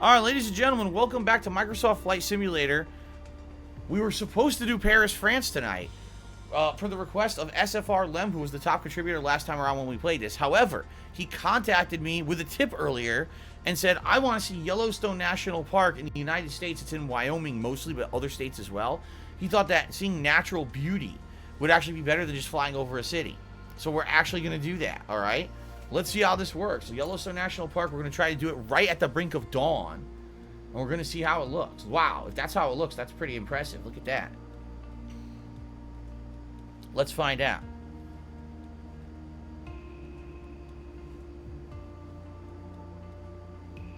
Alright, ladies and gentlemen, welcome back to Microsoft Flight Simulator. We were supposed to do Paris, France tonight, per the request of SFR Lem, who was the top contributor last time around when we played this. However, he contacted me with a tip earlier and said, I want to see Yellowstone National Park in the United States. It's in Wyoming mostly, but other states as well. He thought that seeing natural beauty would actually be better than just flying over a city. So we're actually going to do that, alright? Let's see how this works. Yellowstone National Park, we're going to try to do it right at the brink of dawn. And we're going to see how it looks. Wow, if that's how it looks, that's pretty impressive. Look at that. Let's find out.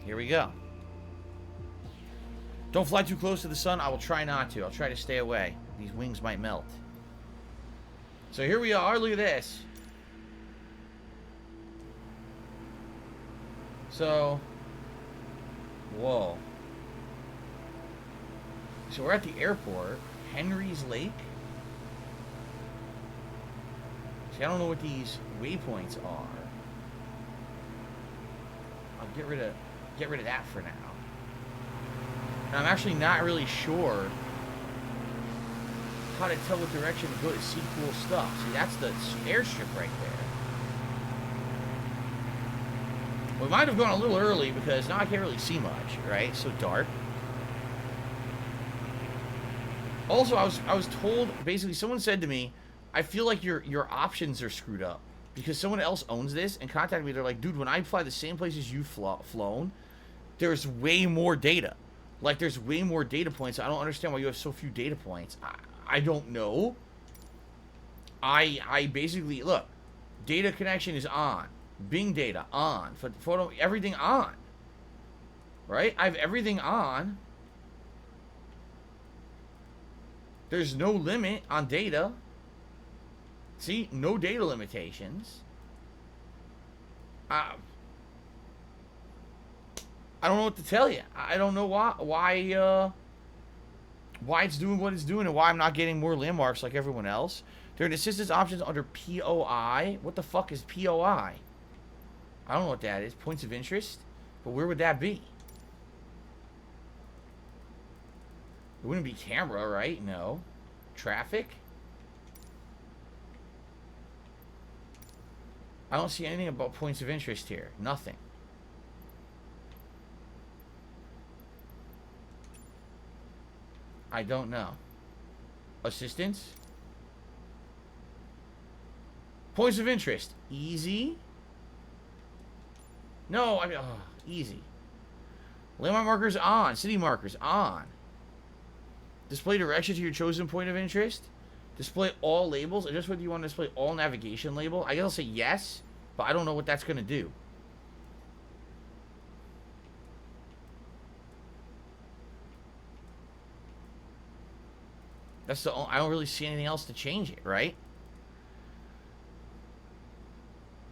Here we go. Don't fly too close to the sun. I will try not to. I'll try to stay away. These wings might melt. So here we are. Look at this. So, whoa. So we're at the airport. Henry's Lake. See, I don't know what these waypoints are. I'll get rid of that for now. And I'm actually not really sure how to tell what direction to go to see cool stuff. See, that's the airstrip right there. We might have gone a little early because now I can't really see much, right? It's so dark. Also, I was told, basically, someone said to me, I feel like your options are screwed up because someone else owns this and contacted me. They're like, dude, when I fly the same places you've flown, there's way more data. Like, there's way more data points. I don't understand why you have so few data points. I don't know. I basically, look, data connection is on. Bing data on. Photo, everything on. Right? I have everything on. There's no limit on data. See? No data limitations. I don't know what to tell you. I don't know why it's doing what it's doing and why I'm not getting more landmarks like everyone else. There are assistance options under POI. What the fuck is POI? I don't know what that is. Points of interest? But where would that be? It wouldn't be camera, right? No. Traffic? I don't see anything about points of interest here. Nothing. I don't know. Assistance? Points of interest. Easy? No, I mean, oh, easy. Landmark markers on. City markers on. Display direction to your chosen point of interest. Display all labels. I just whether you want to display all navigation label. I guess I'll say yes, but I don't know what that's going to do. That's the only, I don't really see anything else to change it, right?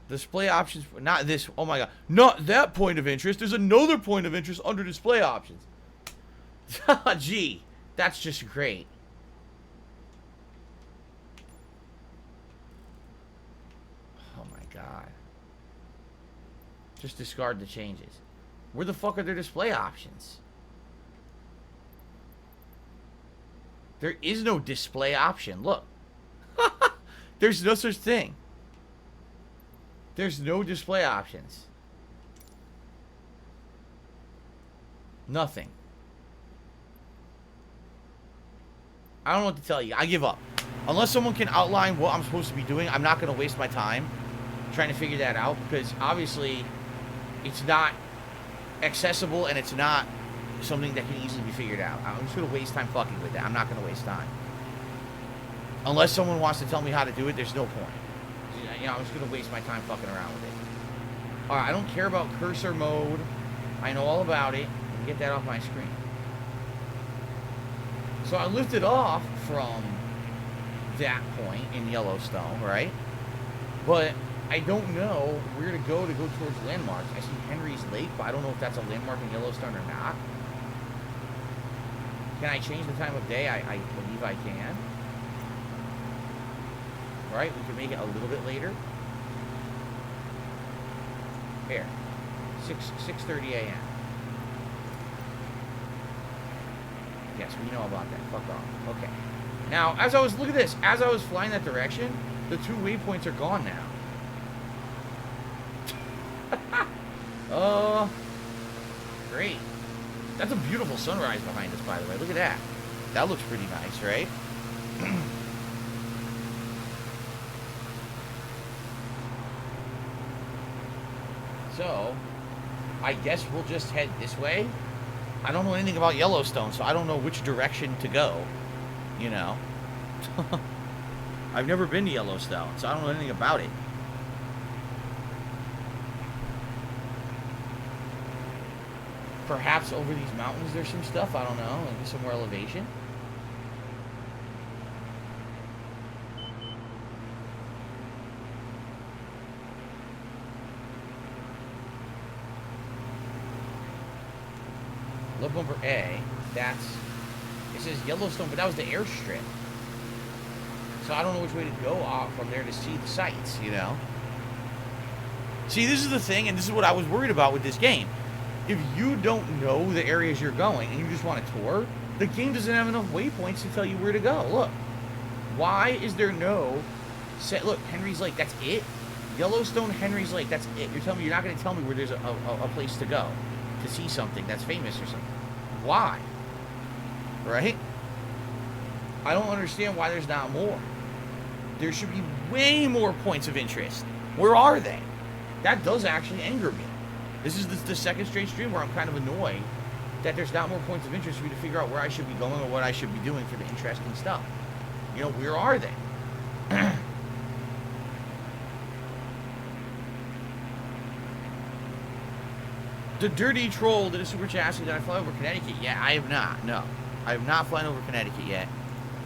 Display options, not this, oh my god. Not that point of interest. There's another point of interest under display options. Gee, that's just great. Oh my god. Just discard the changes. Where the fuck are their display options? There is no display option. Look. There's no such thing. There's no display options. Nothing. I don't know what to tell you. I give up. Unless someone can outline what I'm supposed to be doing, I'm not going to waste my time trying to figure that out because obviously it's not accessible and it's not something that can easily be figured out. I'm just going to waste time fucking with that. I'm not going to waste time. Unless someone wants to tell me how to do it, there's no point. You know, I'm just going to waste my time fucking around with it. Alright, I don't care about cursor mode. I know all about it. Let me get that off my screen. So I lifted off from that point in Yellowstone, right? But I don't know where to go towards landmarks. I see Henry's Lake, but I don't know if that's a landmark in Yellowstone or not. Can I change the time of day? I believe I can. Right, we can make it a little bit later. Here, 6:30 a.m. Yes, we know about that. Fuck off. Okay. Now, look at this. As I was flying that direction, the 2 waypoints are gone now. Great. That's a beautiful sunrise behind us, by the way. Look at that. That looks pretty nice, right? So, I guess we'll just head this way. I don't know anything about Yellowstone, so I don't know which direction to go, you know. I've never been to Yellowstone, so I don't know anything about it. Perhaps over these mountains there's some stuff, I don't know, maybe some more elevation. Look over A, it says Yellowstone, but that was the airstrip. So I don't know which way to go off from there to see the sights, you know? See, this is the thing, and this is what I was worried about with this game. If you don't know the areas you're going and you just want to tour, the game doesn't have enough waypoints to tell you where to go. Look, why is there no set? Look, Henry's Lake, that's it. Yellowstone, Henry's Lake, that's it. You're telling me you're not going to tell me where there's a place to go to see something that's famous or something. Why? Right? I don't understand why there's not more. There should be way more points of interest. Where are they? That does actually anger me. This is the second straight stream where I'm kind of annoyed that there's not more points of interest for me to figure out where I should be going or what I should be doing for the interesting stuff. You know, where are they? The Dirty Troll did a super chat asking, did I fly over Connecticut? Yeah, I have not. No, I have not flown over Connecticut yet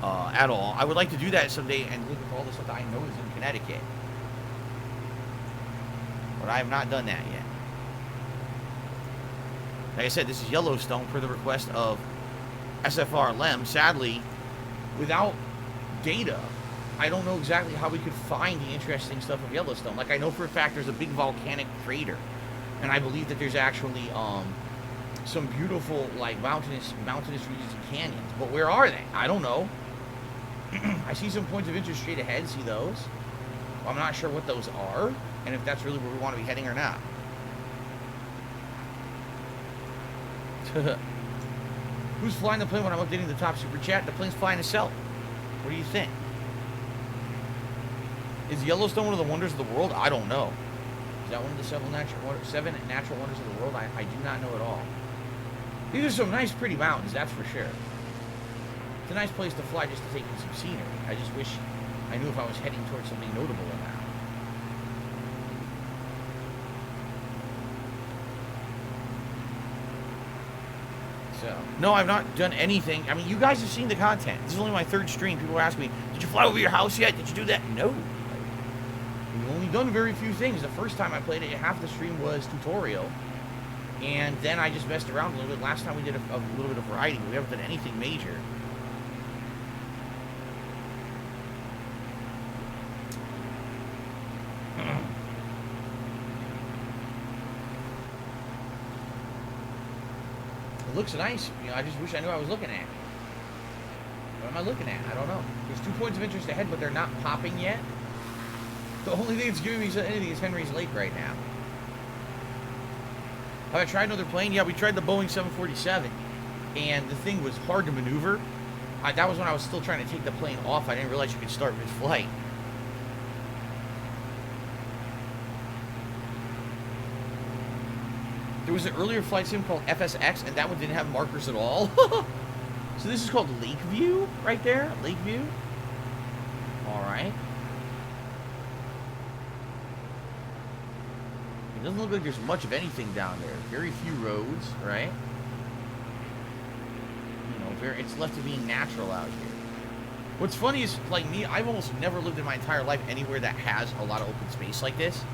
at all. I would like to do that someday and look at all the stuff that I know is in Connecticut. But I have not done that yet. Like I said, this is Yellowstone per the request of SFR Lem. Sadly, without data, I don't know exactly how we could find the interesting stuff of Yellowstone. Like, I know for a fact there's a big volcanic crater. And I believe that there's actually some beautiful, like, mountainous regions and canyons. But where are they? I don't know. I see some points of interest straight ahead. See those? I'm not sure what those are. And if that's really where we want to be heading or not. Who's flying the plane when I'm updating the top super chat? The plane's flying itself. What do you think? Is Yellowstone one of the wonders of the world? I don't know. Is that one of the seven natural wonders of the world? I do not know at all. These are some nice, pretty mountains, that's for sure. It's a nice place to fly just to take in some scenery. I just wish I knew if I was heading towards something notable or not. So, no, I've not done anything. I mean, you guys have seen the content. This is only my third stream. People ask me, did you fly over your house yet? Did you do that? No. We've only done very few things. The first time I played it, half the stream was tutorial. And then I just messed around a little bit. Last time we did a little bit of variety. We haven't done anything major. It looks nice. You know, I just wish I knew what I was looking at. What am I looking at? I don't know. There's 2 points of interest ahead, but they're not popping yet. The only thing that's giving me anything is Henry's Lake right now. Have I tried another plane? Yeah, we tried the Boeing 747, and the thing was hard to maneuver. That was when I was still trying to take the plane off. I didn't realize you could start mid-flight. There was an earlier flight sim called FSX, and that one didn't have markers at all. So this is called Lakeview, right there. Lakeview. All right. It doesn't look like there's much of anything down there. Very few roads, right? You know, it's left to being natural out here. What's funny is, like me, I've almost never lived in my entire life anywhere that has a lot of open space like this.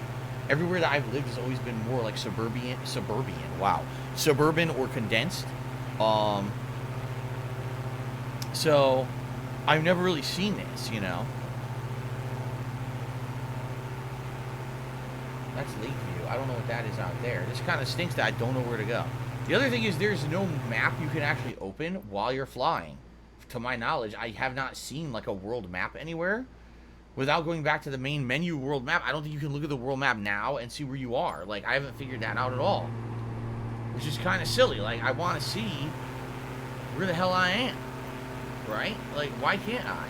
Everywhere that I've lived has always been more like suburban, or condensed. So I've never really seen this, you know. That's Lakeview. I don't know what that is out there. This kind of stinks that I don't know where to go. The other thing is there's no map you can actually open while you're flying. To my knowledge, I have not seen like a world map anywhere. Without going back to the main menu world map, I don't think you can look at the world map now and see where you are. Like, I haven't figured that out at all. Which is kind of silly. Like, I want to see where the hell I am. Right? Like, why can't I?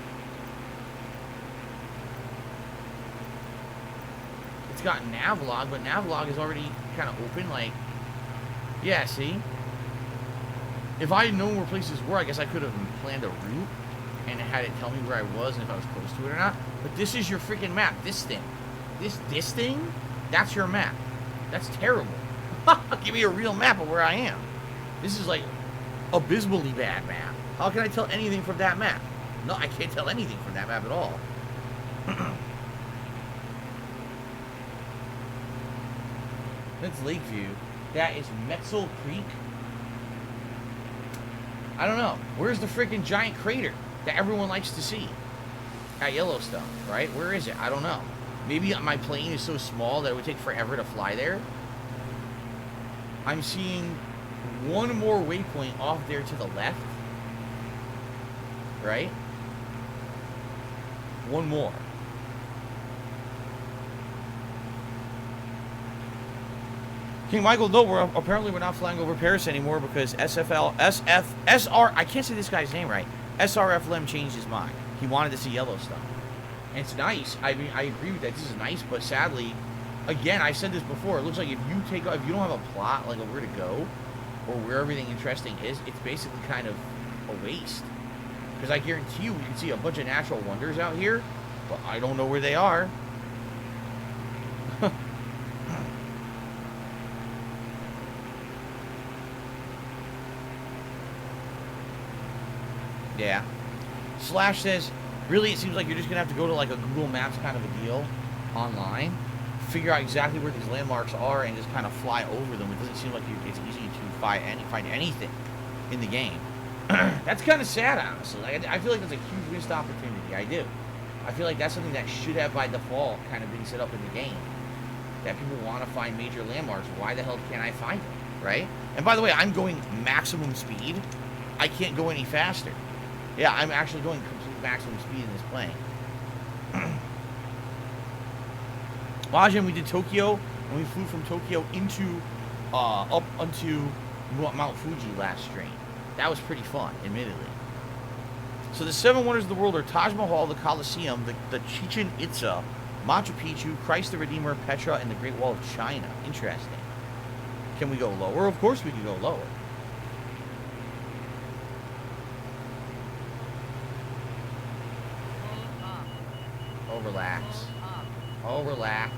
It's got Navlog, but Navlog is already kind of open. Like, yeah, see? If I had known where places were, I guess I could have planned a route and had it tell me where I was and if I was close to it or not. But this is your freaking map. This thing. This thing? That's your map. That's terrible. Give me a real map of where I am. This is like abysmally bad map. How can I tell anything from that map? No, I can't tell anything from that map at all. That's Lakeview. That is Metzel Creek. I don't know. Where's the freaking giant crater that everyone likes to see? At Yellowstone, right? Where is it? I don't know. Maybe my plane is so small that it would take forever to fly there. I'm seeing one more waypoint off there to the left. Right? One more. King Michael, no, apparently we're not flying over Paris anymore because I can't say this guy's name right. SRF Lem changed his mind. He wanted to see Yellowstone. And it's nice. I mean, I agree with that. This is nice, but sadly, again, I've said this before. It looks like if you don't have a plot, like of where to go, or where everything interesting is, it's basically kind of a waste. Because I guarantee you, we can see a bunch of natural wonders out here, but I don't know where they are. Yeah. Slash says, really, it seems like you're just going to have to go to like a Google Maps kind of a deal online, figure out exactly where these landmarks are, and just kind of fly over them. It doesn't seem like it's easy to find anything in the game. That's kind of sad, honestly. Like, I feel like that's a huge missed opportunity. I do. I feel like that's something that should have, by default, kind of been set up in the game. That people want to find major landmarks. Why the hell can't I find them, right? And by the way, I'm going maximum speed. I can't go any faster. Yeah, I'm actually going complete maximum speed in this plane. Majin, we did Tokyo, and we flew from Tokyo into, up onto Mount Fuji last stream. That was pretty fun, admittedly. So the 7 wonders of the world are Taj Mahal, the Colosseum, the Chichen Itza, Machu Picchu, Christ the Redeemer, Petra, and the Great Wall of China. Interesting. Can we go lower? Of course we can go lower. Oh, relax. Oh, relax.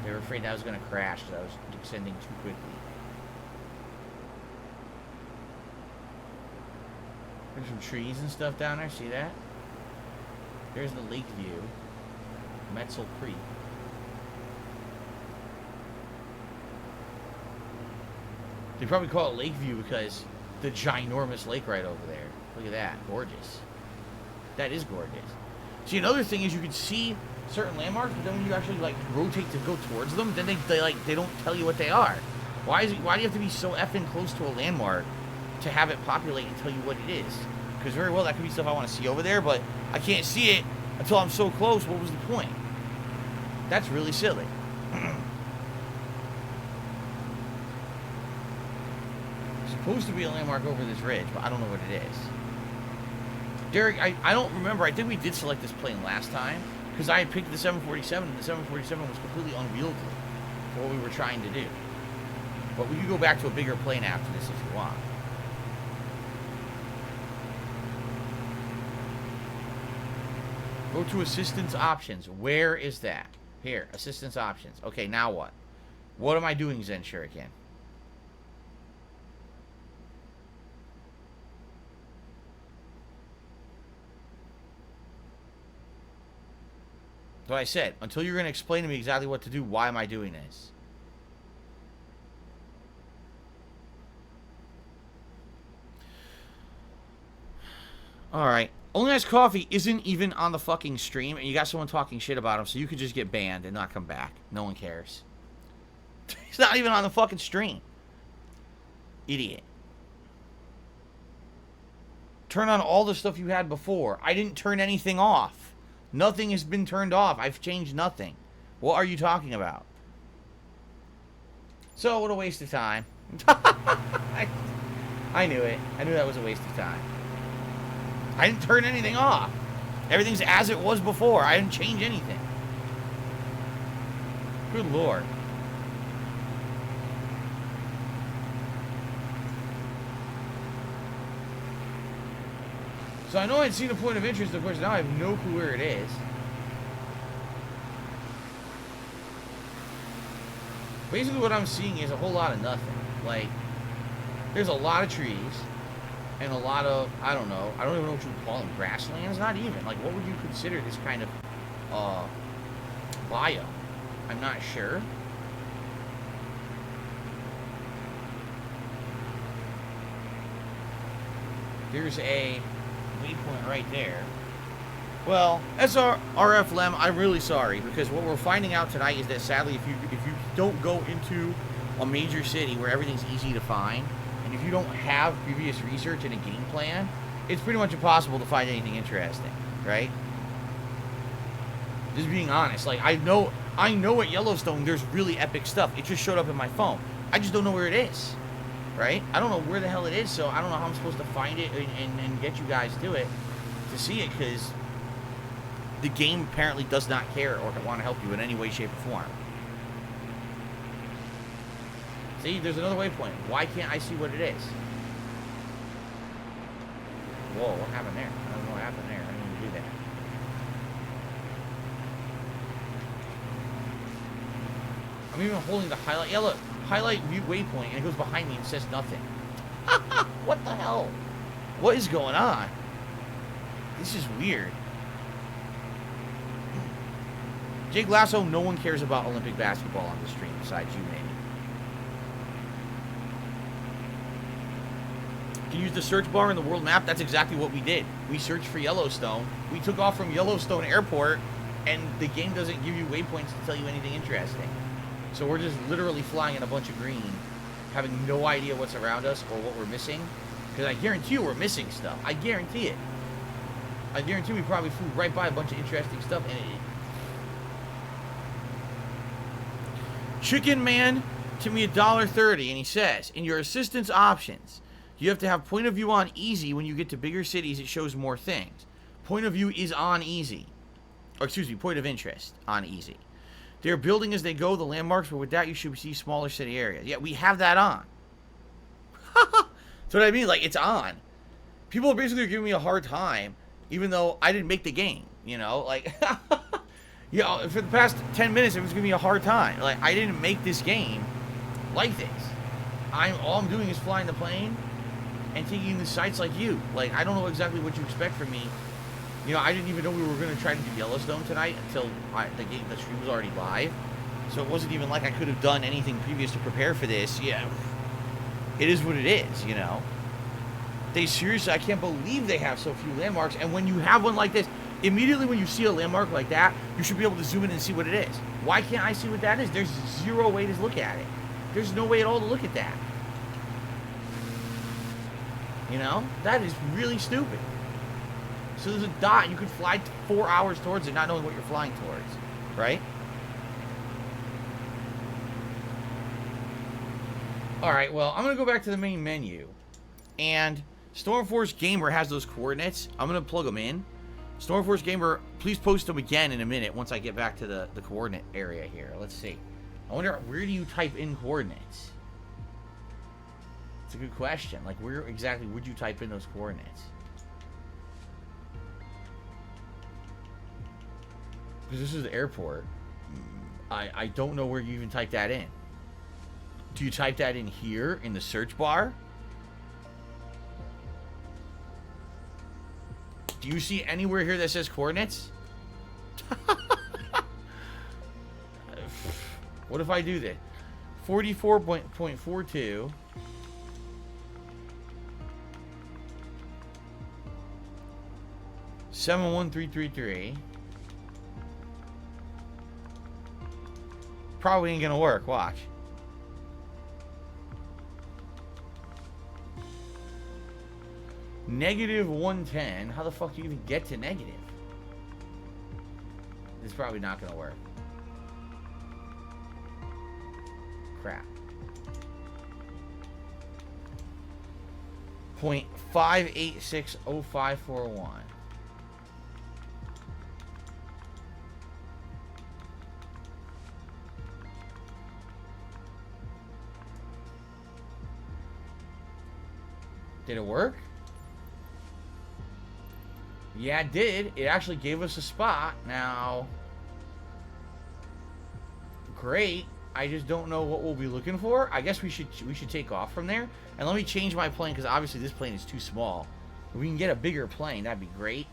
They were afraid that I was going to crash because I was descending too quickly. There's some trees and stuff down there. See that? There's the lake view. Metzel Creek. They probably call it Lake View because the ginormous lake right over there. Look at that. Gorgeous. That is gorgeous. See, another thing is you can see certain landmarks, but then when you actually like rotate to go towards them, then they don't tell you what they are. Why do you have to be so effing close to a landmark to have it populate and tell you what it is? Because very well that could be stuff I want to see over there, but I can't see it until I'm so close. What was the point? That's really silly. Supposed to be a landmark over this ridge, but I don't know what it is. Derek, I don't remember. I think we did select this plane last time because I had picked the 747, and the 747 was completely unwieldy for what we were trying to do. But we could go back to a bigger plane after this if you want. Go to assistance options. Where is that? Here, assistance options. Okay, now what? What am I doing, Zen Shuriken? So I said, until you're going to explain to me exactly what to do, why am I doing this? Alright. Only Iced Coffee isn't even on the fucking stream, and you got someone talking shit about him, so you could just get banned and not come back. No one cares. He's not even on the fucking stream. Idiot. Turn on all the stuff you had before. I didn't turn anything off. Nothing has been turned off. I've changed nothing. What are you talking about? So, what a waste of time. I knew it. I knew that was a waste of time. I didn't turn anything off. Everything's as it was before. I didn't change anything. Good Lord. So I know I'd seen a point of interest, of course now I have no clue where it is. Basically what I'm seeing is a whole lot of nothing. Like, there's a lot of trees, and a lot of, I don't know, I don't even know what you would call them, grasslands? Not even. Like, what would you consider this kind of, biome? I'm not sure. There's a waypoint right there. Well, SRF Lem, I'm really sorry, because what we're finding out tonight is that sadly, if you don't go into a major city where everything's easy to find, and if you don't have previous research and a game plan, it's pretty much impossible to find anything interesting, right? Just being honest, like I know at Yellowstone there's really epic stuff. It just showed up in my phone. I just don't know where it is, right? I don't know where the hell it is, so I don't know how I'm supposed to find it and get you guys to it to see it, because the game apparently does not care or want to help you in any way, shape, or form. See, there's another waypoint. Why can't I see what it is? Whoa, what happened there? I don't know what happened there. I didn't even do that. I'm even holding the highlight. Yeah, look. Highlight view waypoint, and it goes behind me and says nothing. What the hell? What is going on? This is weird. Jake Lasso, no one cares about Olympic basketball on the stream besides you, maybe. You can use the search bar in the world map. That's exactly what we did. We searched for Yellowstone. We took off from Yellowstone Airport, and the game doesn't give you waypoints to tell you anything interesting. So we're just literally flying in a bunch of green, having no idea what's around us or what we're missing. Because I guarantee you we're missing stuff. I guarantee it. I guarantee we probably flew right by a bunch of interesting stuff, and Chicken Man to me $1.30, and he says, in your assistance options, you have to have point of view on easy. When you get to bigger cities, it shows more things. Point of view is on easy. Or excuse me, point of interest on easy. They're building as they go, the landmarks, but with that you should see smaller city areas. Yeah, we have that on. That's what I mean, like, it's on. People are basically giving me a hard time, even though I didn't make the game, you know? Like, you know, for the past 10 minutes, it was giving me a hard time. Like, I didn't make this game like this. All I'm doing is flying the plane and taking in the sights like you. Like, I don't know exactly what you expect from me. You know, I didn't even know we were going to try to do Yellowstone tonight until the stream was already live. So it wasn't even like I could have done anything previous to prepare for this. Yeah, it is what it is, you know. They seriously, I can't believe they have so few landmarks. And when you have one like this, immediately when you see a landmark like that, you should be able to zoom in and see what it is. Why can't I see what that is? There's zero way to look at it. There's no way at all to look at that. You know? That is really stupid. So there's a dot, and you could fly 4 hours towards it not knowing what you're flying towards. Right? Alright, well, I'm going to go back to the main menu. And Stormforce Gamer has those coordinates. I'm going to plug them in. Stormforce Gamer, please post them again in a minute once I get back to the coordinate area here. Let's see. I wonder, where do you type in coordinates? It's a good question. Like, where exactly would you type in those coordinates? Because this is the airport. I don't know where you even type that in. Do you type that in here in the search bar? Do you see anywhere here that says coordinates? What if I do this? 44.42. 71333. Probably ain't gonna work. Watch. Negative 110. How the fuck do you even get to negative? It's probably not gonna work. Crap. 0.5860541. Did it work? Yeah, it did. It actually gave us a spot. Now, great. I just don't know what we'll be looking for. I guess we should take off from there. And let me change my plane because obviously this plane is too small. If we can get a bigger plane, that'd be great.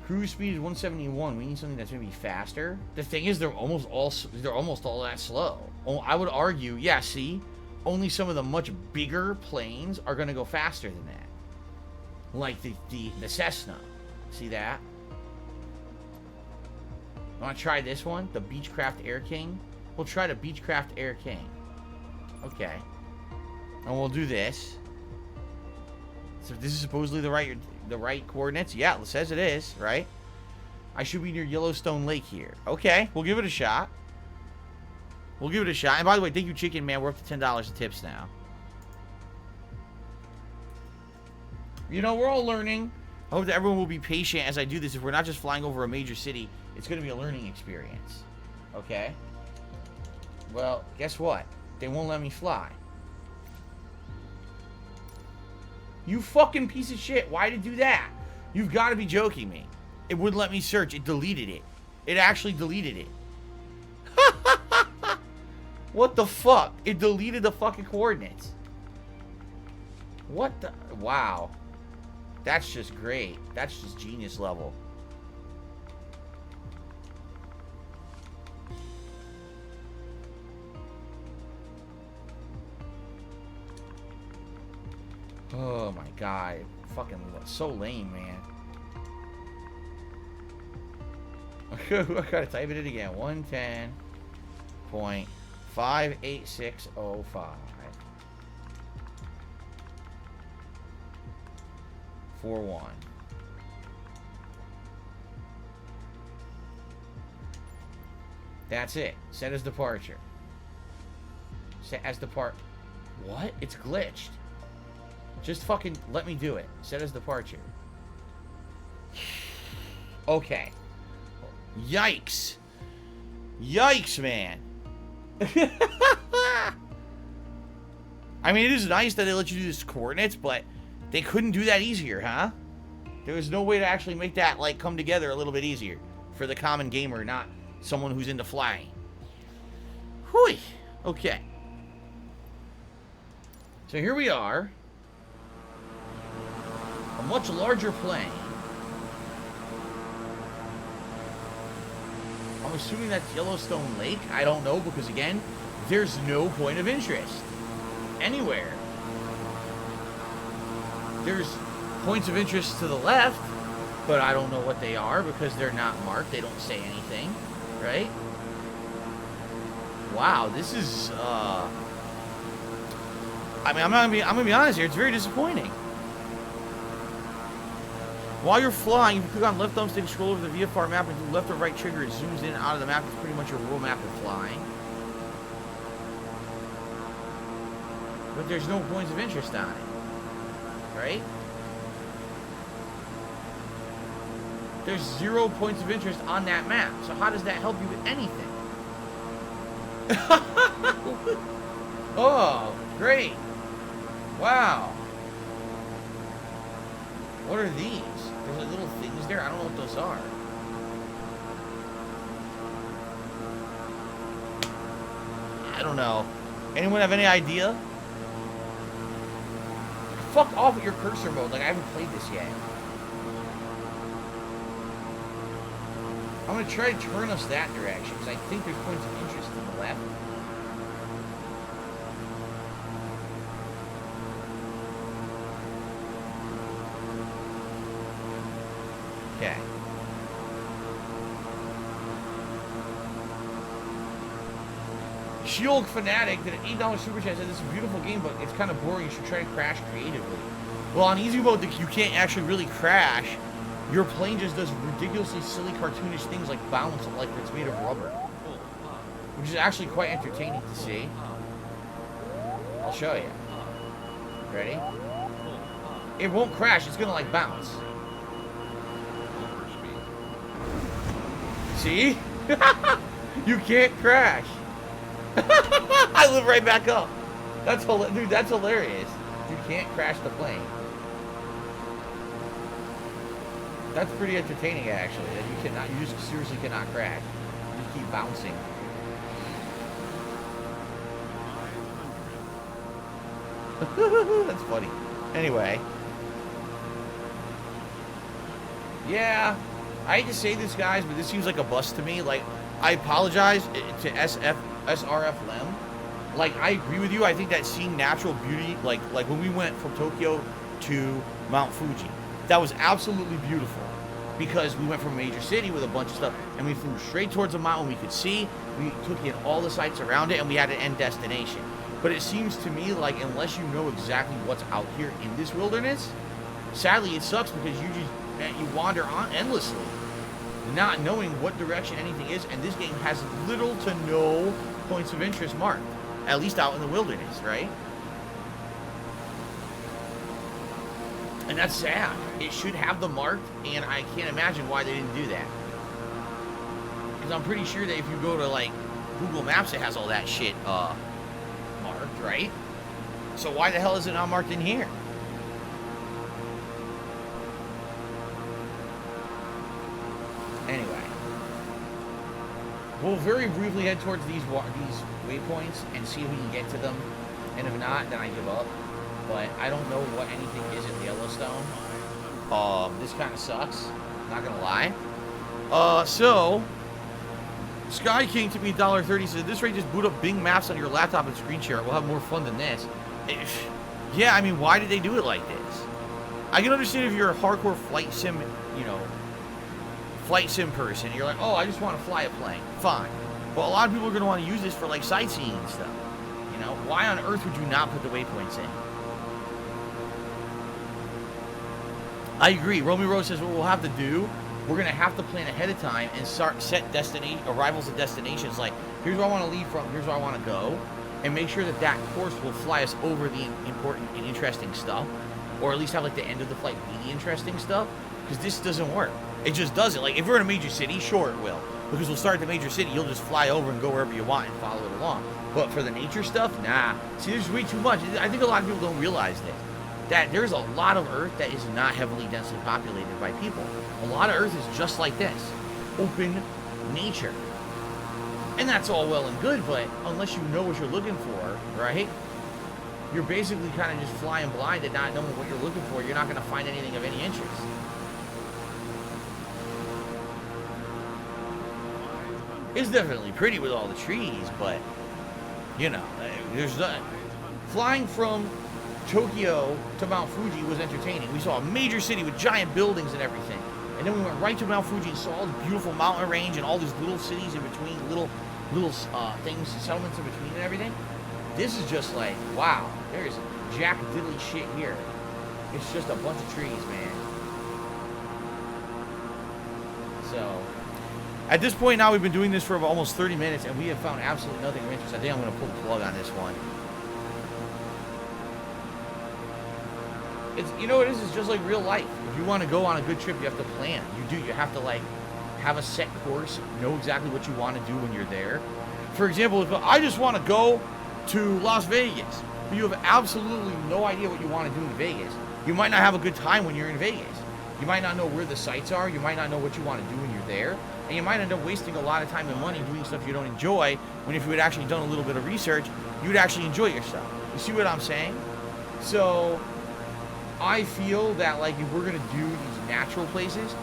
Cruise speed is 171. We need something that's maybe faster. The thing is, they're almost all that slow. Oh, I would argue, yeah. See, only some of the much bigger planes are going to go faster than that. Like the Cessna. See that? Want to try this one? The Beechcraft Air King? We'll try the Beechcraft Air King. Okay. And we'll do this. So this is supposedly the right coordinates? Yeah, it says it is, right? I should be near Yellowstone Lake here. Okay, we'll give it a shot. We'll give it a shot. And by the way, thank you, Chicken Man. We're up to $10 in tips now. You know, we're all learning. I hope that everyone will be patient as I do this. If we're not just flying over a major city, it's going to be a learning experience. Okay? Well, guess what? They won't let me fly. You fucking piece of shit. Why did you do that? You've got to be joking me. It wouldn't let me search. It deleted it. It actually deleted it. What the fuck? It deleted the fucking coordinates. What the... Wow. That's just great. That's just genius level. Oh my god. Fucking so lame, man. I gotta type it in again. 110.58605. 41. That's it. Set as departure. Set as depart. What? It's glitched. Just fucking let me do it. Set as departure. Okay. Yikes. Yikes, man. I mean, it is nice that they let you do this coordinates, but they couldn't do that easier, huh? There was no way to actually make that, like, come together a little bit easier for the common gamer, not someone who's into flying. Whew. Okay. So here we are. A much larger plane. I'm assuming that's Yellowstone Lake. I don't know, because again, there's no point of interest anywhere. There's points of interest to the left, but I don't know what they are because they're not marked. They don't say anything, right? Wow, this is I mean, I'm gonna be honest here, it's very disappointing. While you're flying, if you click on left thumbstick, scroll over the VFR map and do left or right trigger, it zooms in and out of the map. It's pretty much your real map of flying. But there's no points of interest on it. Right? There's 0 points of interest on that map. So how does that help you with anything? Oh, great. Wow. What are these? There's like little things there. I don't know what those are. I don't know. Anyone have any idea? Fuck off with your cursor mode. Like, I haven't played this yet. I'm going to try to turn us that direction, because I think there's points of interest to the left. Shield Fanatic did an $8 super chat. Said this is a beautiful game, but it's kind of boring. You should try to crash creatively. Well, on easy mode, you can't actually really crash. Your plane just does ridiculously silly, cartoonish things like bounce, like it's made of rubber, which is actually quite entertaining to see. I'll show you. Ready? It won't crash. It's gonna like bounce. See? You can't crash. I live right back up. That's dude. That's hilarious. You can't crash the plane. That's pretty entertaining, actually. That you cannot. You just seriously cannot crash. You just keep bouncing. That's funny. Anyway. Yeah. I hate to say this, guys, but this seems like a bust to me. Like, I apologize to SRF Lem. Like, I agree with you. I think that seeing natural beauty, like when we went from Tokyo to Mount Fuji, that was absolutely beautiful. Because we went from a major city with a bunch of stuff, and we flew straight towards a mountain we could see. We took in all the sights around it, and we had an end destination. But it seems to me like unless you know exactly what's out here in this wilderness, sadly it sucks because you wander on endlessly, not knowing what direction anything is, and this game has little to no points of interest marked, at least out in the wilderness, right? And that's sad. It should have them marked, and I can't imagine why they didn't do that. Because I'm pretty sure that if you go to, like, Google Maps, it has all that shit marked, right? So why the hell is it not marked in here? Anyway. We'll very briefly head towards these waypoints and see if we can get to them. And if not, then I give up. But I don't know what anything is in Yellowstone. This kind of sucks. Not gonna lie. So Sky King took me $1.30. Said this rate just boot up Bing Maps on your laptop and screen share it. We'll have more fun than this. Yeah, I mean, why did they do it like this? I can understand if you're a hardcore flight sim, flight sim person. You're like, oh, I just want to fly a plane. Fine. But a lot of people are gonna want to use this for like sightseeing and stuff. Why on earth would you not put the waypoints in? I agree. Romy Rose says what we'll have to do, we're going to have to plan ahead of time and set arrivals and destinations. Like, here's where I want to leave from, here's where I want to go, and make sure that that course will fly us over the important and interesting stuff, or at least have like the end of the flight be the interesting stuff, because this doesn't work. It just doesn't. Like, if we're in a major city, sure it will, because we'll start at the major city, you'll just fly over and go wherever you want and follow it along. But for the nature stuff, nah. See, there's way too much. I think a lot of people don't realize this. That there's a lot of Earth that is not heavily densely populated by people. A lot of Earth is just like this. Open nature. And that's all well and good, but unless you know what you're looking for, right? You're basically kind of just flying blind and not knowing what you're looking for. You're not going to find anything of any interest. It's definitely pretty with all the trees, but there's nothing. Flying from Tokyo to Mount Fuji was entertaining. We saw a major city with giant buildings and everything. And then we went right to Mount Fuji and saw all the beautiful mountain range and all these little cities in between, little things, settlements in between and everything. This is just like, wow, there's jack diddly shit here. It's just a bunch of trees, man. So, at this point now, we've been doing this for almost 30 minutes, and we have found absolutely nothing of interest. I think I'm going to pull the plug on this one. It's, it is, it's just like real life. If you want to go on a good trip, you have to plan. You have to, like, have a set course, know exactly what you want to do when you're there. For example, if I just want to go to Las Vegas, but you have absolutely no idea what you want to do in Vegas, you might not have a good time when you're in Vegas. You might not know where the sights are. You might not know what you want to do when you're there. And you might end up wasting a lot of time and money doing stuff you don't enjoy, when if you had actually done a little bit of research, you would actually enjoy yourself. You see what I'm saying? So I feel that, like, if we're going to do these natural places,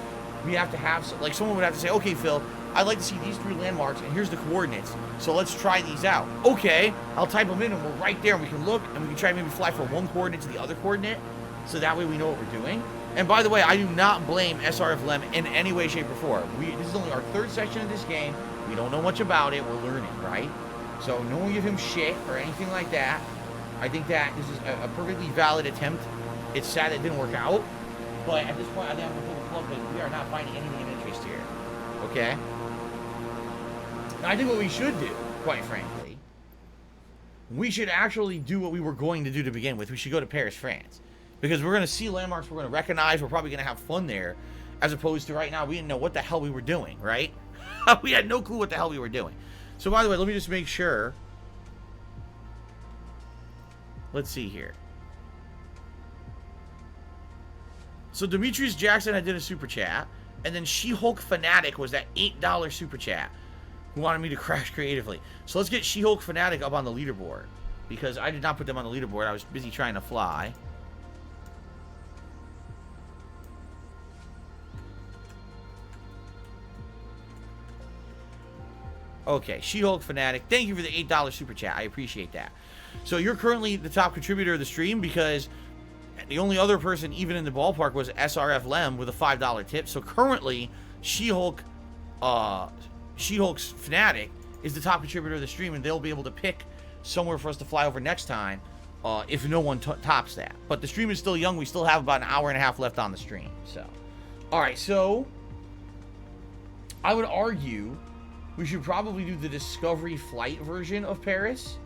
we have to have, like, someone would have to say, okay, Phil, I'd like to see these 3 landmarks, and here's the coordinates. So let's try these out. Okay, I'll type them in, and we're right there, and we can look, and we can try to maybe fly from one coordinate to the other coordinate, so that way we know what we're doing. And by the way, I do not blame SRF Lem in any way, shape, or form. This is only our 3rd session of this game. We don't know much about it. We're learning, right? So no one give him shit or anything like that. I think that this is a perfectly valid attempt. It's sad it didn't work out, but at this point, I think I'm going to pull the plug because we are not finding anything of interest here. Okay? Now, I think what we should do, quite frankly, we should actually do what we were going to do to begin with. We should go to Paris, France. Because we're going to see landmarks we're going to recognize. We're probably going to have fun there. As opposed to right now, we didn't know what the hell we were doing, right? We had no clue what the hell we were doing. So, by the way, let me just make sure. Let's see here. So, Demetrius Jackson, I did a super chat. And then She-Hulk Fanatic was that $8 super chat. Who wanted me to crash creatively. So, let's get She-Hulk Fanatic up on the leaderboard. Because I did not put them on the leaderboard. I was busy trying to fly. Okay, She-Hulk Fanatic, thank you for the $8 super chat. I appreciate that. So you're currently the top contributor of the stream because the only other person even in the ballpark was SRF Lem with a $5 tip. So currently, She-Hulk's Fanatic is the top contributor of the stream, and they'll be able to pick somewhere for us to fly over next time if no one tops that. But the stream is still young. We still have about an hour and a half left on the stream. So, all right, so I would argue we should probably do the Discovery Flight version of Paris.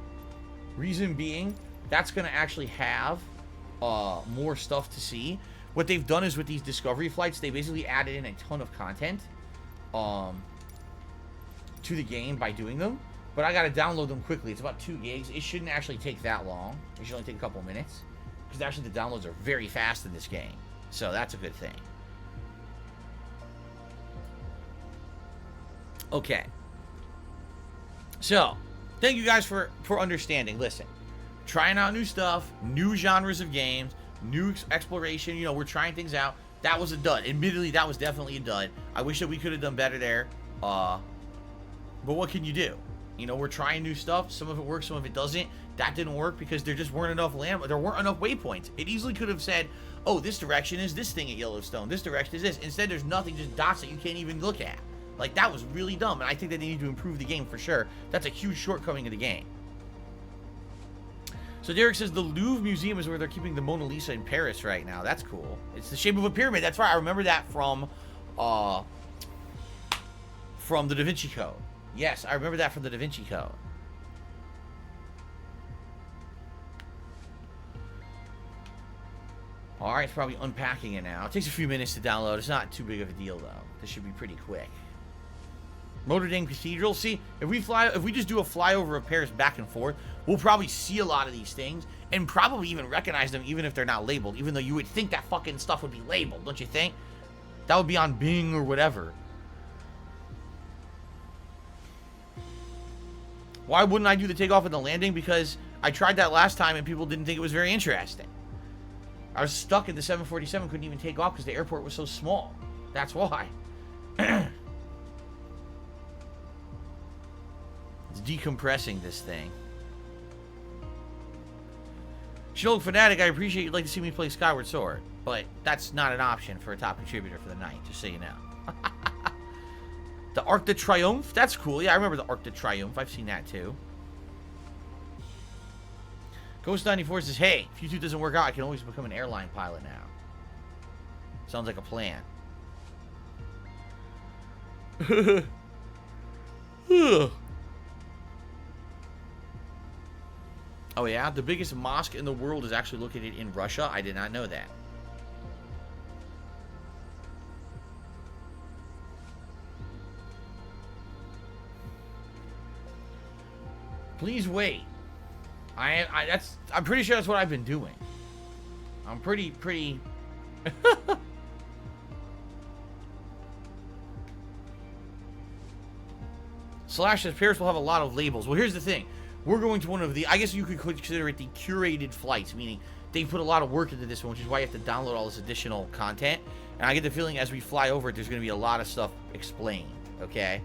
Reason being, that's going to actually have more stuff to see. What they've done is with these Discovery flights, they basically added in a ton of content to the game by doing them. But I got to download them quickly. It's about 2 gigs. It shouldn't actually take that long. It should only take a couple minutes. Because actually the downloads are very fast in this game. So that's a good thing. Okay. So, thank you guys for understanding. Listen, trying out new stuff, new genres of games, new exploration. You know, we're trying things out. That was a dud. Admittedly, that was definitely a dud. I wish that we could have done better there. But what can you do? You know, we're trying new stuff. Some of it works, some of it doesn't. That didn't work because there just weren't enough there weren't enough waypoints. It easily could have said, oh, this direction is this thing at Yellowstone. This direction is this. Instead, there's nothing, just dots that you can't even look at. Like, that was really dumb, and I think that they need to improve the game for sure. That's a huge shortcoming of the game. So Derek says the Louvre Museum is where they're keeping the Mona Lisa in Paris right now. That's cool. It's the shape of a pyramid. That's right. I remember that from the Da Vinci Code. Yes, I remember that from the Da Vinci Code. All right, it's probably unpacking it now. It takes a few minutes to download. It's not too big of a deal, though. This should be pretty quick. Notre Dame Cathedral. See, if we just do a flyover of Paris back and forth, we'll probably see a lot of these things and probably even recognize them even if they're not labeled, even though you would think that fucking stuff would be labeled, don't you think? That would be on Bing or whatever. Why wouldn't I do the takeoff and the landing? Because I tried that last time and people didn't think it was very interesting. I was stuck in the 747, couldn't even take off because the airport was so small. That's why. It's decompressing this thing. She-Hulk Fanatic, I appreciate you'd like to see me play Skyward Sword, but that's not an option for a top contributor for the night, just so you know. The Arc de Triomphe? That's cool. Yeah, I remember the Arc de Triomphe. I've seen that too. Ghost94 says, hey, if YouTube doesn't work out, I can always become an airline pilot now. Sounds like a plan. Oh yeah, the biggest mosque in the world is actually located in Russia. I did not know that. Please wait. I'm pretty sure that's what I've been doing. I'm pretty Slash says Paris will have a lot of labels. Well, here's the thing. We're going to one of the, I guess you could consider it the curated flights, meaning they put a lot of work into this one, which is why you have to download all this additional content. And I get the feeling as we fly over it, there's going to be a lot of stuff explained, okay?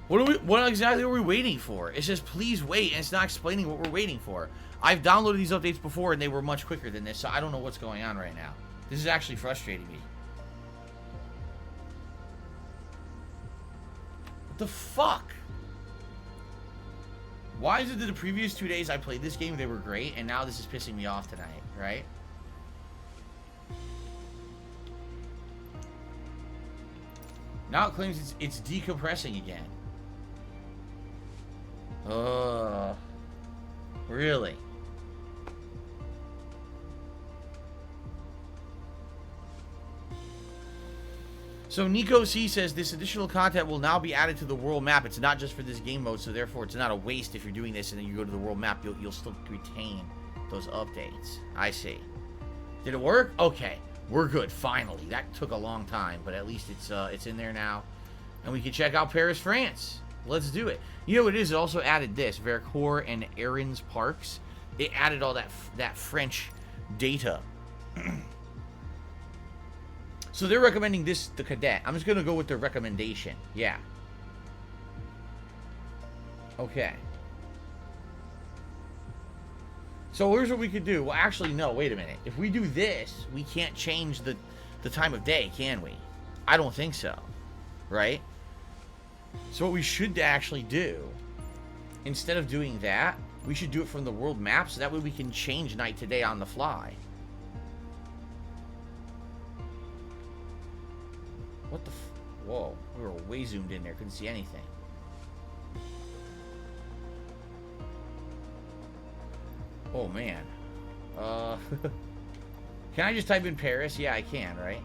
What exactly are we waiting for? It says please wait, and it's not explaining what we're waiting for. I've downloaded these updates before, and they were much quicker than this, so I don't know what's going on right now. This is actually frustrating me. What the fuck? Why is it that the previous 2 days I played this game, they were great, and now this is pissing me off tonight, right? Now it claims it's decompressing again. Really? So Nico C says this additional content will now be added to the world map. It's not just for this game mode, so therefore it's not a waste if you're doing this and then you go to the world map. You'll still retain those updates. I see. Did it work? Okay, we're good. Finally, that took a long time, but at least it's in there now, and we can check out Paris, France. Let's do it. You know what it is? It also added this Vercors and Erin's Parks. It added all that French data. So they're recommending this, the Cadet. I'm just going to go with their recommendation. Yeah. Okay. So here's what we could do. Well, actually, no. Wait a minute. If we do this, we can't change the time of day, can we? I don't think so. Right? So what we should actually do, instead of doing that, we should do it from the world map, so that way we can change night to day on the fly. What the whoa, we were way zoomed in there, couldn't see anything. Oh man. Can I just type in Paris? Yeah, I can, right?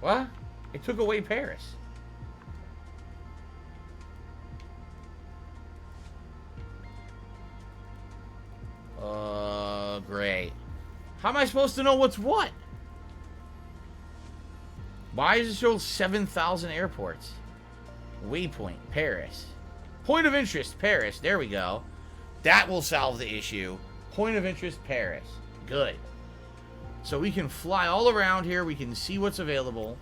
What? It took away Paris. Great. How am I supposed to know what's what? Why does it show 7,000 airports? Waypoint, Paris. Point of interest, Paris. There we go. That will solve the issue. Point of interest, Paris. Good. So we can fly all around here. We can see what's available.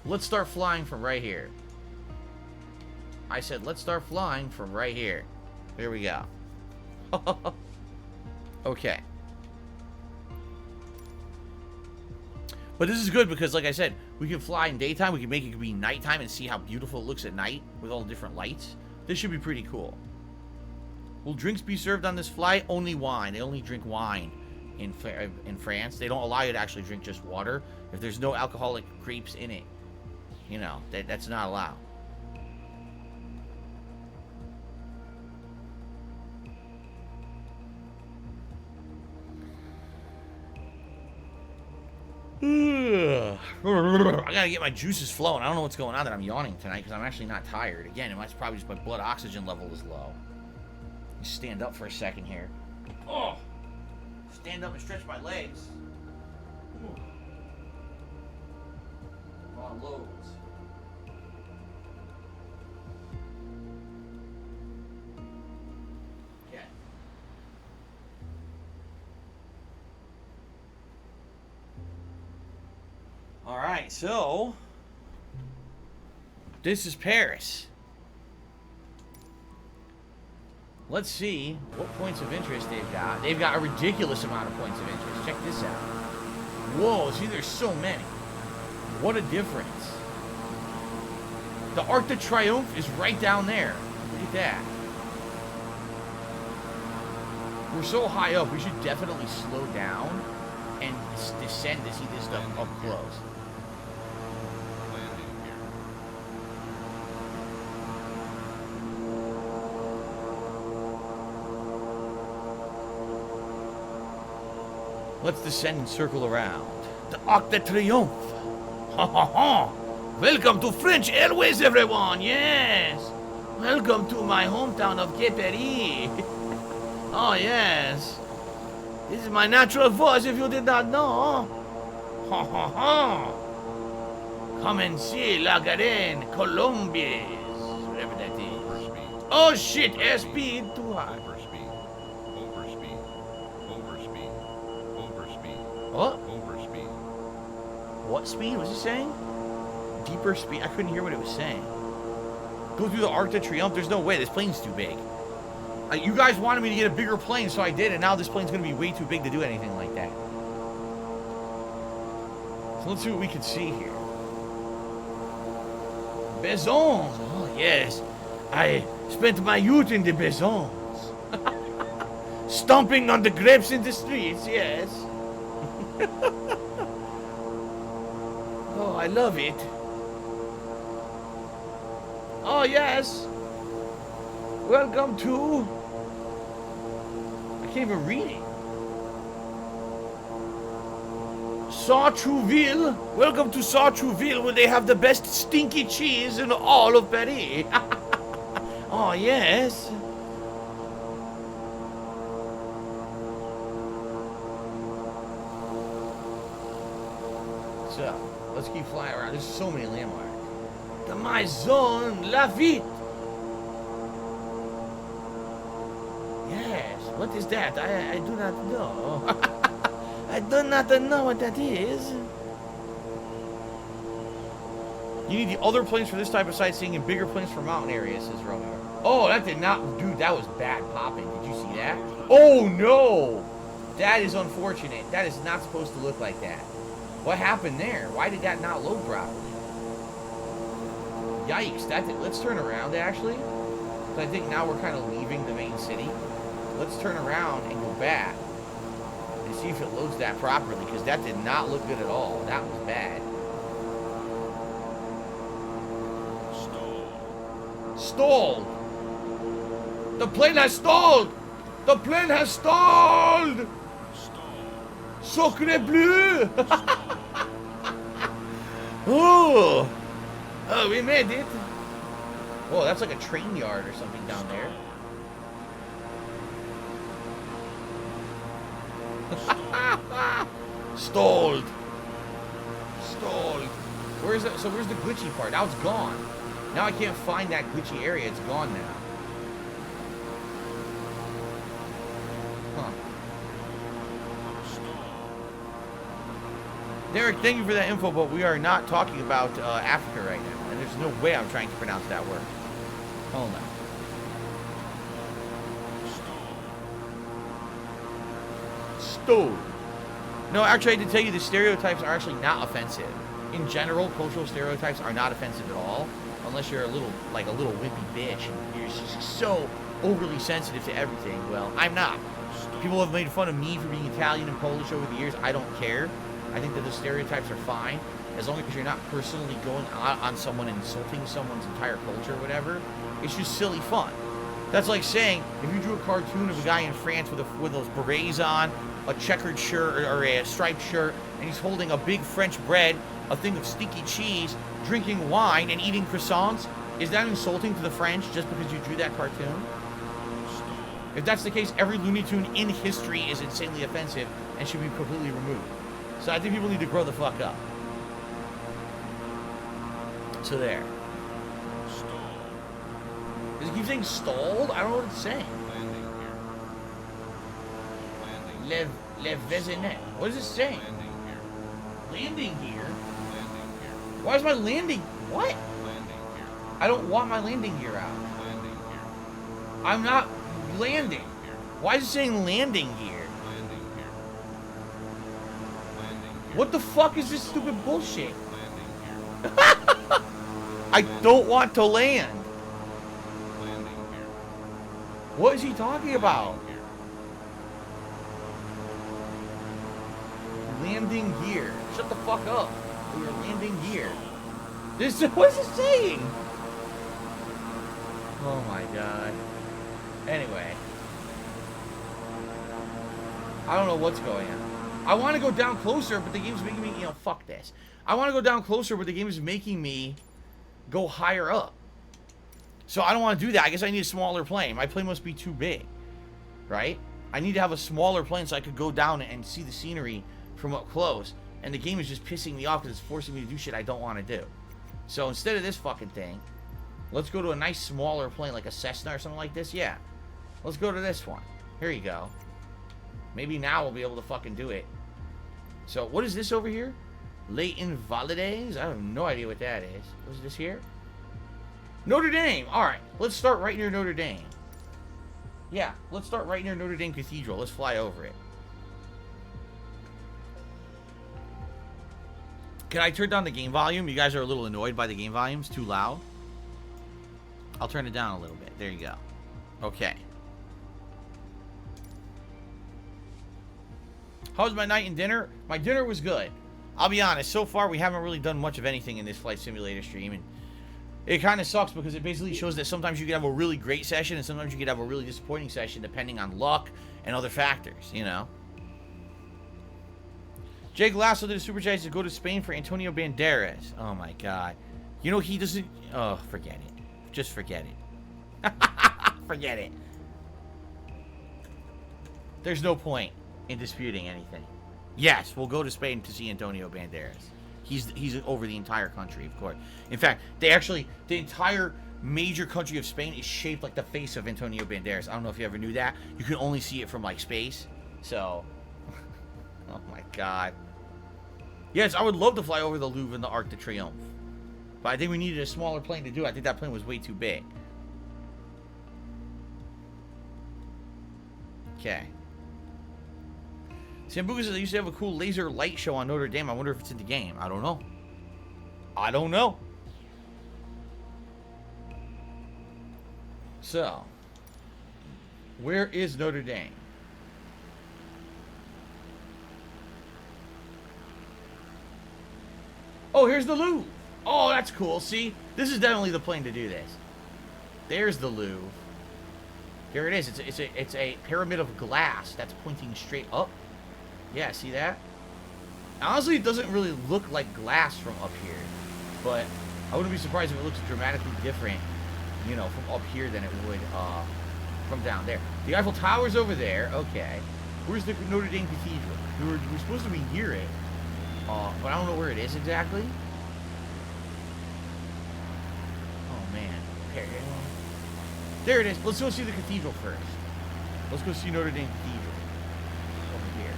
Let's start flying from right here. I said let's start flying from right here. Here we go. Okay. But this is good because, like I said, we can fly in daytime. We can make it be nighttime and see how beautiful it looks at night with all the different lights. This should be pretty cool. Will drinks be served on this flight? Only wine. They only drink wine in France. They don't allow you to actually drink just water. If there's no alcoholic grapes in it, you know, that's not allowed. I gotta get my juices flowing. I don't know what's going on that I'm yawning tonight because I'm actually not tired. Again, it might probably just my blood oxygen level is low. Let me stand up for a second here. Oh, stand up and stretch my legs. I'm on loads. Alright, so this is Paris. Let's see what points of interest they've got. They've got a ridiculous amount of points of interest. Check this out. Whoa, see, there's so many. What a difference. The Arc de Triomphe is right down there. Look at that. We're so high up, we should definitely slow down and descend to see this stuff up close. Let's descend and circle around. The Arc de Triomphe. Ha ha ha. Welcome to French Airways, everyone. Yes. Welcome to my hometown of Quepery. Oh, yes. This is my natural voice if you did not know. Ha ha ha. Come and see La Garenne, Colombia. Whatever that is. Oh, shit. Airspeed too high. Overspeed. What? Overspeed. What speed was he saying? Deeper speed? I couldn't hear what it was saying. Go through the Arc de Triomphe? There's no way. This plane's too big. You guys wanted me to get a bigger plane, so I did, and now this plane's going to be way too big to do anything like that. So let's see what we can see here. Besons! Oh, yes. I spent my youth in the Besons. Stomping on the grapes in the streets, yes. Oh, I love it. Oh, yes. Welcome to... I can't even read it. Sartrouville. Welcome to Sartrouville, where they have the best stinky cheese in all of Paris. Oh, yes. So, let's keep flying around. There's so many landmarks. The Maison Lafitte. Yes. What is that? I do not know. I do not know what that is. You need the other planes for this type of sightseeing and bigger planes for mountain areas, says Romeo. Oh, that did not... Dude, that was bad popping. Did you see that? Oh, no! That is unfortunate. That is not supposed to look like that. What happened there? Why did that not load properly? Yikes. Let's turn around, actually. So I think now we're kind of leaving the main city. Let's turn around and go back. And see if it loads that properly, because that did not look good at all. That was bad. Stalled. The plane has stalled. The plane has stalled. Sacre bleu. Oh, we made it. Whoa, that's like a train yard or something down there. Stalled. Stalled. Where's that? So where's the glitchy part? Now it's gone. Now I can't find that glitchy area. It's gone now. Huh. Derek, thank you for that info, but we are not talking about Africa right now. And there's no way I'm trying to pronounce that word. Hold on. Stalled. No, actually, I did tell you the stereotypes are actually not offensive. In general, cultural stereotypes are not offensive at all, unless you're a little wimpy bitch and you're just so overly sensitive to everything. Well, I'm not. People have made fun of me for being Italian and Polish over the years. I don't care. I think that the stereotypes are fine, as long as you're not personally going on someone, insulting someone's entire culture or whatever. It's just silly fun. That's like saying, if you drew a cartoon of a guy in France with those berets on, a checkered shirt or a striped shirt, and he's holding a big French bread, a thing of sticky cheese, drinking wine, and eating croissants, is that insulting to the French just because you drew that cartoon? If that's the case, every Looney Tune in history is insanely offensive and should be completely removed. So I think people need to grow the fuck up. So there. Does it keep saying stalled? I don't know what it's saying. Le Vésinet. What is it saying? Landing here? Why is my landing... What? I don't want my landing gear out. I'm not landing. Why is it saying landing gear? What the fuck is this stupid bullshit? I don't want to land. What is he talking about? Landing gear. Shut the fuck up. We are landing gear. What is it saying? Oh my god. Anyway. I don't know what's going on. I want to go down closer, but the game's making me, fuck this. I want to go down closer, but the game is making me go higher up. So I don't want to do that. I guess I need a smaller plane. My plane must be too big. Right? I need to have a smaller plane so I could go down and see the scenery from up close. And the game is just pissing me off because it's forcing me to do shit I don't want to do. So instead of this fucking thing, let's go to a nice smaller plane like a Cessna or something like this. Yeah. Let's go to this one. Here you go. Maybe now we'll be able to fucking do it. So, what is this over here? Les Invalides? I have no idea what that is. What's this here? Notre Dame! Alright, let's start right near Notre Dame. Yeah, let's start right near Notre Dame Cathedral. Let's fly over it. Can I turn down the game volume? You guys are a little annoyed by the game volume. It's too loud. I'll turn it down a little bit. There you go. Okay. How was my night and dinner? My dinner was good. I'll be honest. So far, we haven't really done much of anything in this Flight Simulator stream. And it kind of sucks because it basically shows that sometimes you can have a really great session and sometimes you can have a really disappointing session depending on luck and other factors, you know? Jake Lasso did a super chat to go to Spain for Antonio Banderas. Oh my god. You know, he doesn't... Oh, forget it. Just forget it. Forget it. There's no point in disputing anything. Yes, we'll go to Spain to see Antonio Banderas. He's over the entire country, of course. In fact, the entire major country of Spain is shaped like the face of Antonio Banderas. I don't know if you ever knew that. You can only see it from, like, space. So... Oh my god. Yes, I would love to fly over the Louvre and the Arc de Triomphe. But I think we needed a smaller plane to do it. I think that plane was way too big. Okay. Sambuca says they used to have a cool laser light show on Notre Dame. I wonder if it's in the game. I don't know. I don't know. So, where is Notre Dame? Oh, here's the Louvre. Oh, that's cool. See, this is definitely the plane to do this. There's the Louvre. Here it is. It's a pyramid of glass that's pointing straight up. Yeah, see that? Honestly, it doesn't really look like glass from up here, but I wouldn't be surprised if it looks dramatically different, you know, from up here than it would from down there. The Eiffel Tower's over there. Okay. Where's the Notre Dame Cathedral? We're supposed to be near it. But I don't know where it is exactly. Oh, man. There it is. Let's go see the cathedral first. Let's go see Notre Dame Cathedral. Over here.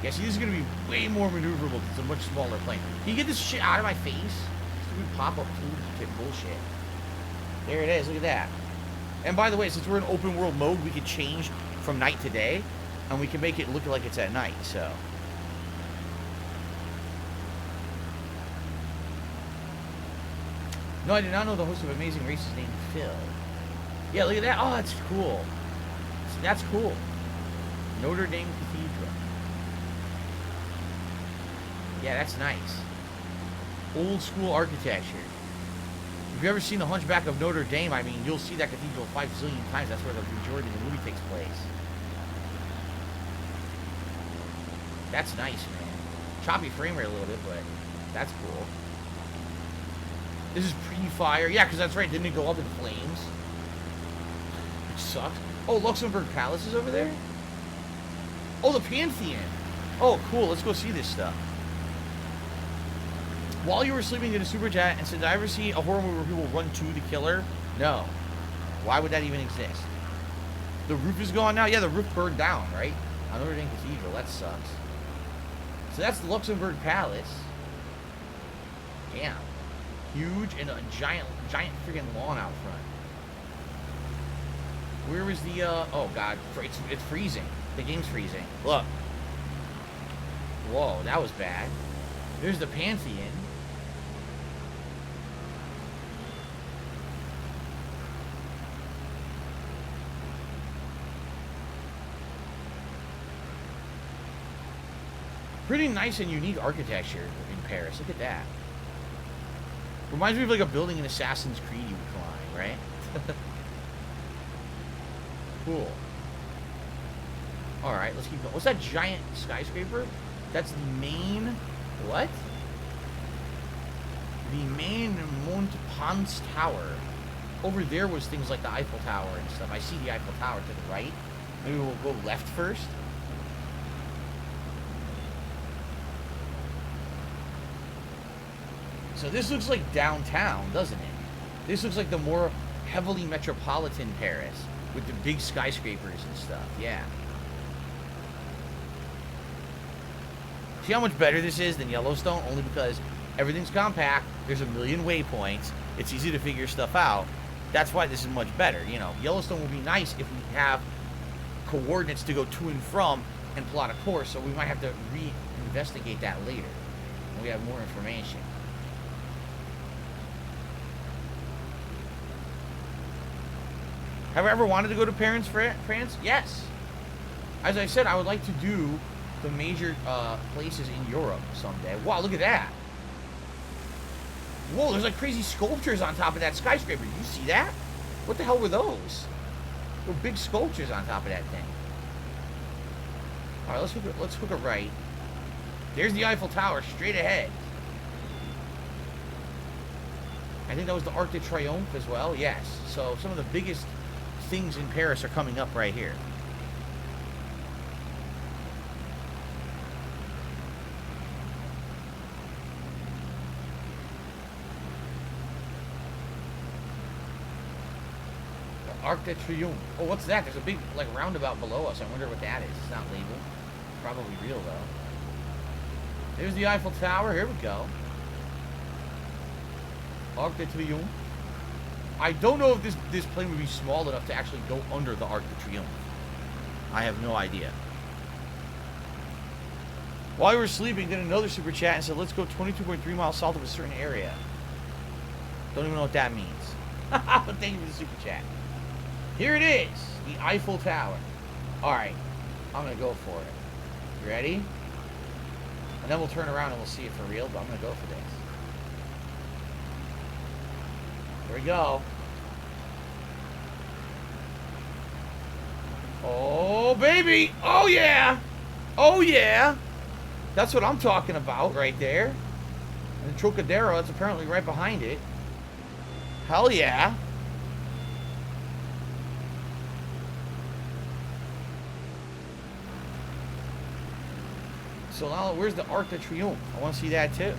Yeah, see, this is going to be way more maneuverable because it's a much smaller plane. Can you get this shit out of my face? Stupid pop-up toolkit bullshit. There it is. Look at that. And by the way, since we're in open world mode, we can change from night to day. And we can make it look like it's at night, so. No, I did not know the host of Amazing Race is named Phil. Yeah, look at that. Oh, that's cool. That's cool. Notre Dame Cathedral. Yeah, that's nice. Old school architecture. If you've ever seen The Hunchback of Notre Dame, I mean, you'll see that cathedral 5 zillion times. That's where the majority of the movie takes place. That's nice, man. Choppy frame rate a little bit, but that's cool. This is pre-fire. Yeah, because that's right. Didn't it go up in flames? Which sucks. Oh, Luxembourg Palace is over there? Oh, the Pantheon. Oh, cool. Let's go see this stuff. While you were sleeping, did a super chat and said, did I ever see a horror movie where people run to the killer? No. Why would that even exist? The roof is gone now? Yeah, the roof burned down, right? On Notre Dame Cathedral. That sucks. So that's the Luxembourg Palace. Damn. Huge and a giant freaking lawn out front. Where is the, oh god, it's freezing. The game's freezing. Look. Whoa, that was bad. There's the Pantheon. Pretty nice and unique architecture in Paris. Look at that. Reminds me of like a building in Assassin's Creed you would climb, right? Cool. Alright, let's keep going. What's that giant skyscraper? That's the main... What? The main Montparnasse Tower. Over there was things like the Eiffel Tower and stuff. I see the Eiffel Tower to the right. Maybe we'll go left first. So this looks like downtown, doesn't it? This looks like the more heavily metropolitan Paris. with the big skyscrapers and stuff. Yeah. See how much better this is than Yellowstone? Only because everything's compact. There's a million waypoints. It's easy to figure stuff out. That's why this is much better. You know, Yellowstone would be nice if we have coordinates to go to and from and plot a course. So we might have to re-investigate that later when we have more information. Have I ever wanted to go to Paris, France? Yes. As I said, I would like to do the major places in Europe someday. Wow, look at that. Whoa, there's like crazy sculptures on top of that skyscraper. You see that? What the hell were those? There were big sculptures on top of that thing. All right, let's hook a right. There's the Eiffel Tower straight ahead. I think that was the Arc de Triomphe as well. Yes. So some of the biggest things in Paris are coming up right here. The Arc de Triomphe. Oh, what's that? There's a big like roundabout below us. I wonder what that is. It's not labeled. Probably real though. There's the Eiffel Tower. Here we go. Arc de Triomphe. I don't know if this plane would be small enough to actually go under the Arc de Triomphe. I have no idea. While we were sleeping, did another super chat and said, let's go 22.3 miles south of a certain area. Don't even know what that means. But thank you for the super chat. Here it is. The Eiffel Tower. Alright. I'm going to go for it. You ready? And then we'll turn around and we'll see it for real, but I'm going to go for this. Here we go. Oh, baby. Oh, yeah. Oh, yeah. That's what I'm talking about right there. And the Trocadero, that's apparently right behind it. Hell yeah. So now, where's the Arc de Triomphe? I want to see that too.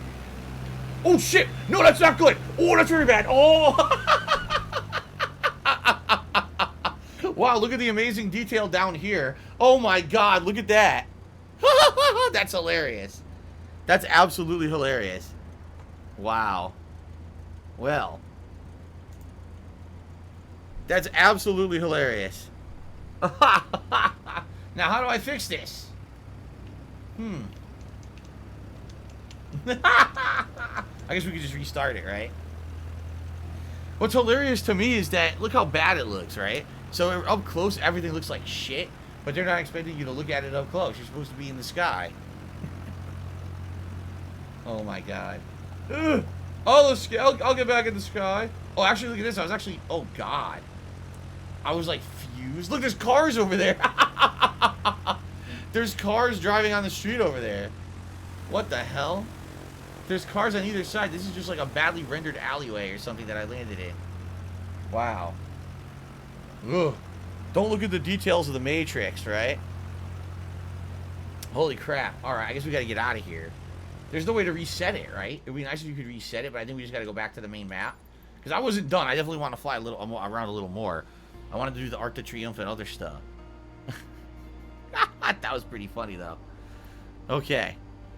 Oh shit! No, that's not good. Oh, that's very bad. Oh! Wow, look at the amazing detail down here. Oh my god, look at that. That's hilarious. That's absolutely hilarious. Wow. Well. That's absolutely hilarious. Now, how do I fix this? I guess we could just restart it, right? What's hilarious to me is that, look how bad it looks, right? So up close, everything looks like shit, but they're not expecting you to look at it up close. You're supposed to be in the sky. Oh my god. Ugh. Oh, the sky. I'll get back in the sky. Oh, actually, look at this. I was actually, oh god. I was like fused. Look, there's cars over there. There's cars driving on the street over there. What the hell? There's cars on either side. This is just like a badly rendered alleyway or something that I landed in. Wow. Ugh. Don't look at the details of the Matrix, right? Holy crap. Alright, I guess we gotta get out of here. There's no way to reset it, right? It would be nice if you could reset it, but I think we just gotta go back to the main map. Because I wasn't done. I definitely want to fly a little around a little more. I wanted to do the Arc de Triomphe and other stuff. That was pretty funny, though. Okay.